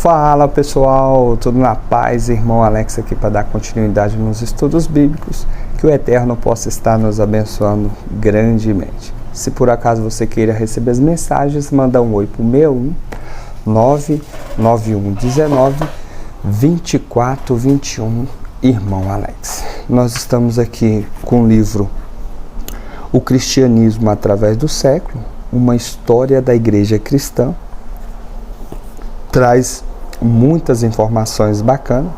Fala pessoal, tudo na paz? Irmão Alex aqui para dar continuidade nos estudos bíblicos, que o Eterno possa estar nos abençoando grandemente. Se por acaso você queira receber as mensagens, manda um oi pro meu 99119 2421, Irmão Alex. Nós estamos aqui com o livro O Cristianismo através do século, uma história da igreja cristã. Traz muitas informações bacanas.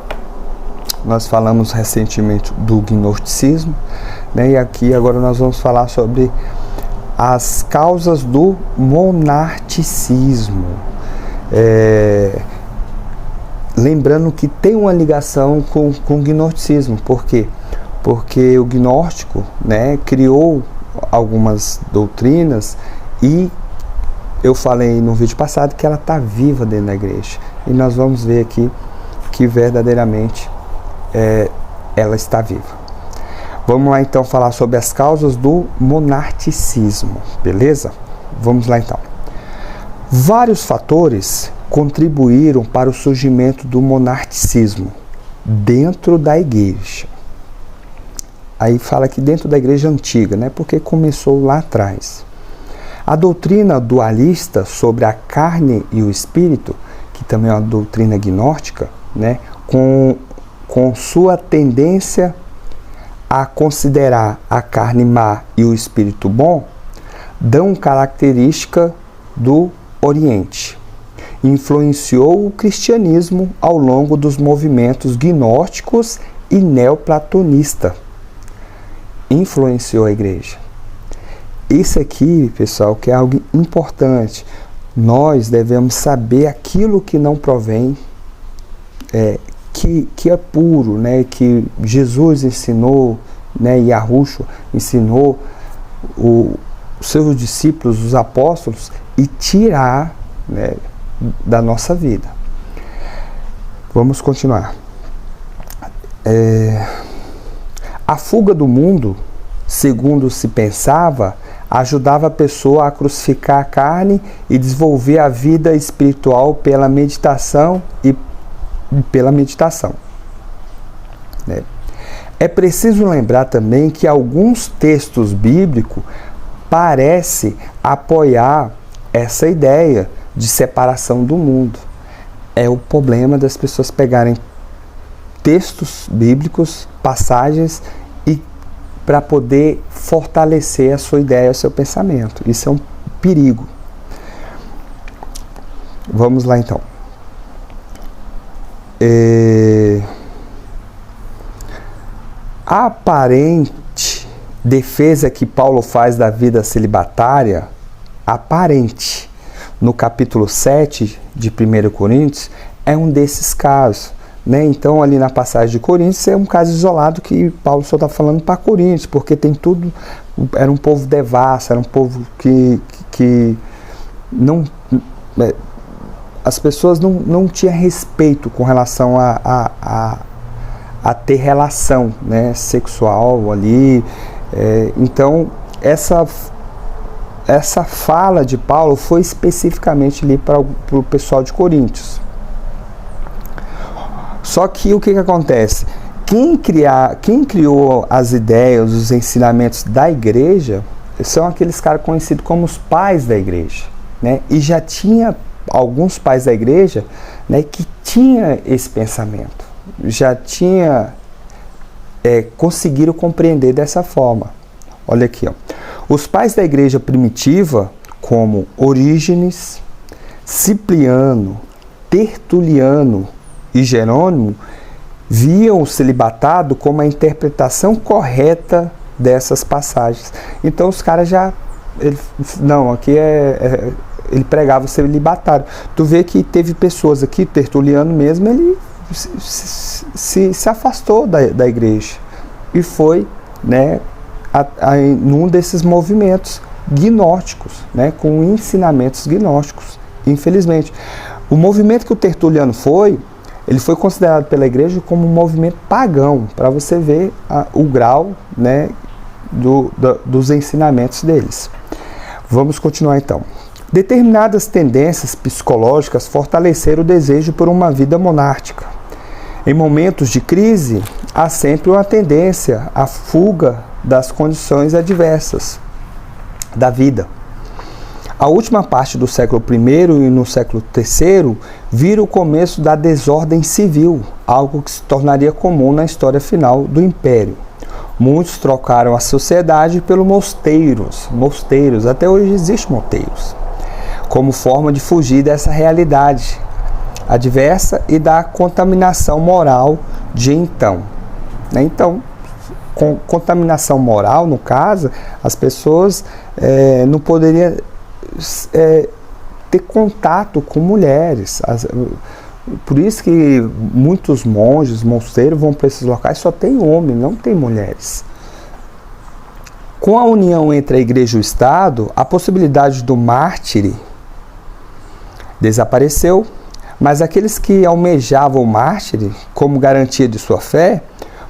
Nós falamos recentemente do gnosticismo, né? E aqui agora nós vamos falar sobre as causas do monarquicismo. Lembrando que tem uma ligação com o gnosticismo. Por quê? Porque o gnóstico, né, criou algumas doutrinas e eu falei no vídeo passado que ela está viva dentro da igreja. E nós vamos ver aqui que verdadeiramente ela está viva. Vamos lá então falar sobre as causas do monarquicismo, beleza? Vamos lá então. Vários fatores contribuíram para o surgimento do monarquicismo dentro da igreja. Aí fala que dentro da igreja antiga, né? Porque começou lá atrás. A doutrina dualista sobre a carne e o espírito, que também é uma doutrina gnóstica, né, com sua tendência a considerar a carne má e o espírito bom, dão característica do Oriente. Influenciou o cristianismo ao longo dos movimentos gnósticos e neoplatonista. Influenciou a igreja. Isso aqui, pessoal, que é algo importante. Nós devemos saber aquilo que não provém, que é puro, né? Que Jesus ensinou, né? E Yahushua ensinou os seus discípulos, os apóstolos, e tirar, né, da nossa vida. Vamos continuar. A fuga do mundo, segundo se pensava, ajudava a pessoa a crucificar a carne e desenvolver a vida espiritual pela meditação É preciso lembrar também que alguns textos bíblicos parecem apoiar essa ideia de separação do mundo. É o problema das pessoas pegarem textos bíblicos, passagens, para poder fortalecer a sua ideia, o seu pensamento. Isso é um perigo. Vamos lá então. A aparente defesa que Paulo faz da vida celibatária, aparente, no capítulo 7 de 1 Coríntios, é um desses casos. Né? Então, ali na passagem de Coríntios, é um caso isolado que Paulo só está falando para Coríntios, porque tem tudo. Era um povo devasso, era um povo que não. As pessoas não tinham respeito com relação a ter relação, né, sexual ali. Então, essa fala de Paulo foi especificamente ali para o pessoal de Coríntios. Só que o que acontece? Quem criou as ideias, os ensinamentos da igreja, são aqueles caras conhecidos como os pais da igreja, né? E já tinha alguns pais da igreja, né, que tinha esse pensamento, já tinha conseguiram compreender dessa forma. Olha aqui, ó. Os pais da igreja primitiva, como Orígenes, Cipriano, Tertuliano e Jerônimo, viam o celibatado como a interpretação correta dessas passagens. Então os caras ele pregava o celibatário. Tu vê que teve pessoas aqui, Tertuliano mesmo, ele se afastou da igreja e foi, né, num desses movimentos gnósticos, né, com ensinamentos gnósticos, infelizmente. O movimento que o Tertuliano ele foi considerado pela igreja como um movimento pagão, para você ver o grau, né, dos ensinamentos deles. Vamos continuar então. Determinadas tendências psicológicas fortaleceram o desejo por uma vida monástica. Em momentos de crise, há sempre uma tendência à fuga das condições adversas da vida. A última parte do século I e no século III vira o começo da desordem civil, algo que se tornaria comum na história final do Império. Muitos trocaram a sociedade pelos mosteiros, até hoje existem mosteiros, como forma de fugir dessa realidade adversa e da contaminação moral de então. Então, com contaminação moral, no caso, as pessoas não poderiam ter contato com mulheres. Por isso que muitos monges, mosteiros vão para esses locais, só tem homem, não tem mulheres. Com a união entre a igreja e o Estado, a possibilidade do mártire desapareceu, mas aqueles que almejavam o mártire como garantia de sua fé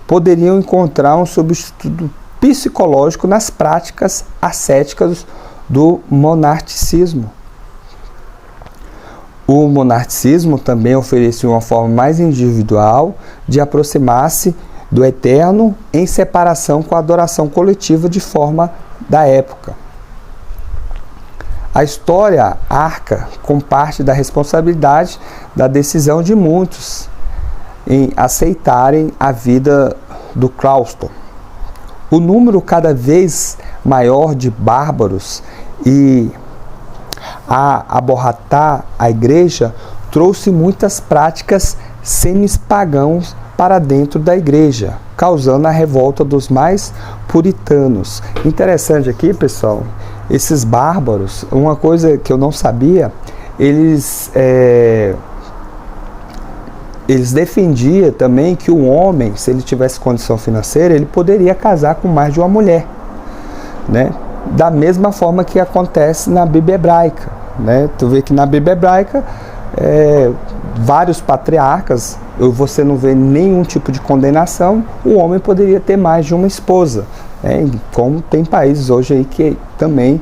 poderiam encontrar um substituto psicológico nas práticas ascéticas do monasticismo. O monasticismo também oferecia uma forma mais individual de aproximar-se do eterno em separação com a adoração coletiva de forma da época. A história arca com parte da responsabilidade da decisão de muitos em aceitarem a vida do claustro. O número cada vez maior de bárbaros e a aborratar a igreja trouxe muitas práticas semi-pagãos para dentro da igreja, causando a revolta dos mais puritanos. Interessante aqui, pessoal, esses bárbaros, uma coisa que eu não sabia, eles defendiam também que o homem, se ele tivesse condição financeira, ele poderia casar com mais de uma mulher, né? Da mesma forma que acontece na Bíblia hebraica, né? Tu vê que na Bíblia hebraica vários patriarcas, você não vê nenhum tipo de condenação, o homem poderia ter mais de uma esposa, né? Como tem países hoje aí que também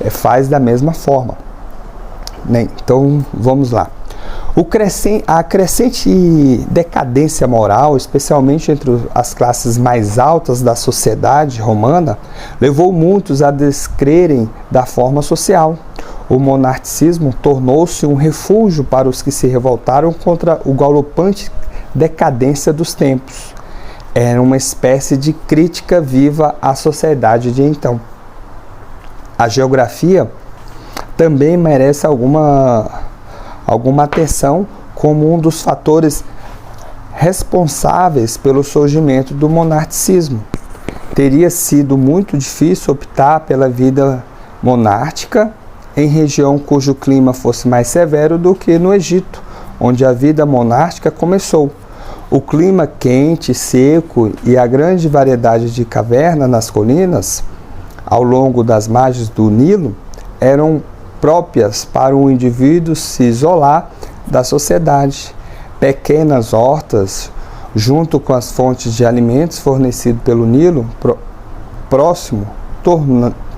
faz da mesma forma, né? Então vamos lá. A crescente decadência moral, especialmente entre as classes mais altas da sociedade romana, levou muitos a descrerem da forma social. O monasticismo tornou-se um refúgio para os que se revoltaram contra o galopante decadência dos tempos. Era uma espécie de crítica viva à sociedade de então. A geografia também merece alguma atenção como um dos fatores responsáveis pelo surgimento do monasticismo. Teria sido muito difícil optar pela vida monástica em região cujo clima fosse mais severo do que no Egito, onde a vida monástica começou. O clima quente, seco e a grande variedade de cavernas nas colinas, ao longo das margens do Nilo, eram próprias para um indivíduo se isolar da sociedade. Pequenas hortas, junto com as fontes de alimentos fornecidas pelo Nilo próximo,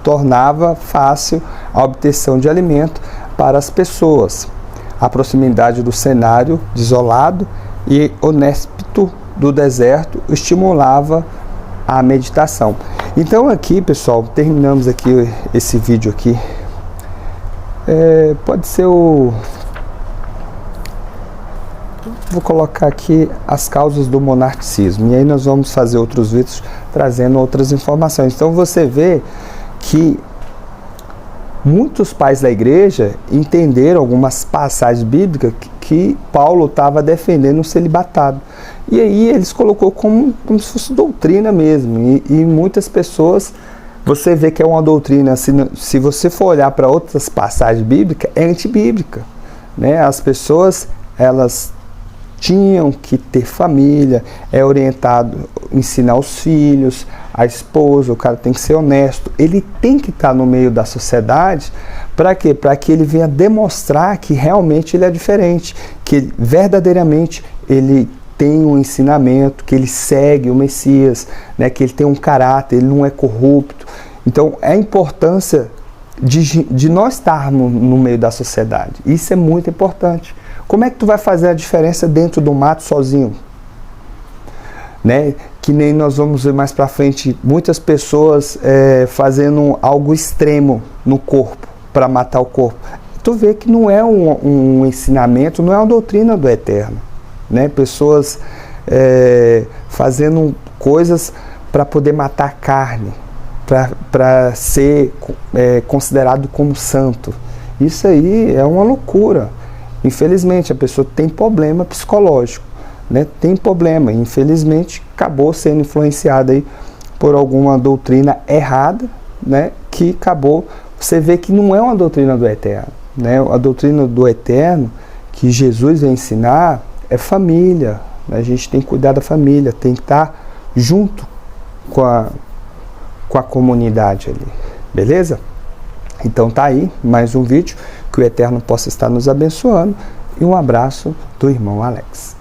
tornava fácil a obtenção de alimento para as pessoas. A proximidade do cenário desolado e honesto do deserto estimulava a meditação. Então aqui, pessoal, terminamos aqui esse vídeo aqui. Pode ser vou colocar aqui as causas do monasticismo, e aí nós vamos fazer outros vídeos trazendo outras informações. Então você vê que muitos pais da igreja entenderam algumas passagens bíblicas que Paulo estava defendendo o celibatado, e aí eles colocou como se fosse doutrina mesmo, e muitas pessoas, você vê que é uma doutrina, se você for olhar para outras passagens bíblicas, é antibíblica, né? As pessoas, elas tinham que ter família, é orientado ensinar os filhos, a esposa, o cara tem que ser honesto, ele tem que estar no meio da sociedade, para quê? Para que ele venha demonstrar que realmente ele é diferente, que verdadeiramente ele tem um ensinamento, que ele segue o Messias, né? Que ele tem um caráter, ele não é corrupto. Então, a importância de nós estarmos no meio da sociedade. Isso é muito importante. Como é que tu vai fazer a diferença dentro do mato sozinho? Né? Que nem nós vamos ver mais pra frente muitas pessoas fazendo algo extremo no corpo, para matar o corpo. Tu vê que não é um ensinamento, não é uma doutrina do Eterno. Né? Pessoas fazendo coisas para poder matar a carne, para ser considerado como santo. Isso aí é uma loucura. Infelizmente, a pessoa tem problema psicológico, né? Tem problema. Infelizmente, acabou sendo influenciada aí por alguma doutrina errada, né? Que acabou... Você vê que não é uma doutrina do Eterno, né? A doutrina do Eterno, que Jesus vai ensinar, é família. A gente tem que cuidar da família, tem que estar junto com a comunidade ali, beleza? Então tá aí, mais um vídeo, que o Eterno possa estar nos abençoando, e um abraço do irmão Alex.